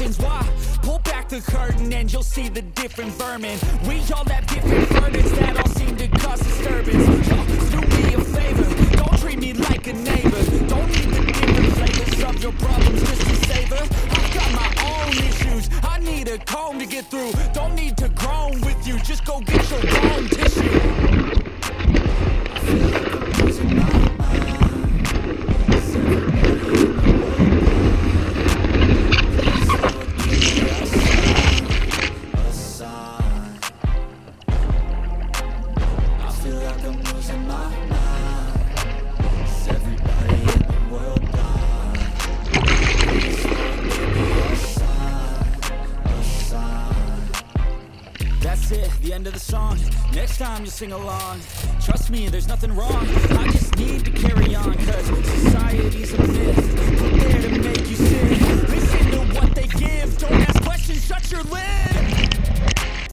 burdens. Why? Pull back the curtain and you'll see the different vermin. We all have different burdens that all seem to cause disturbance. Do me a favor, don't treat me like a neighbor. Don't need the different flavors of your problems just to savor. I've got my own issues, I need a comb to get through. Don't need to groan with you, just go get your own tissue. I feel like I'm losing my That's it, the end of the song. Next time you sing along. Trust me, there's nothing wrong. I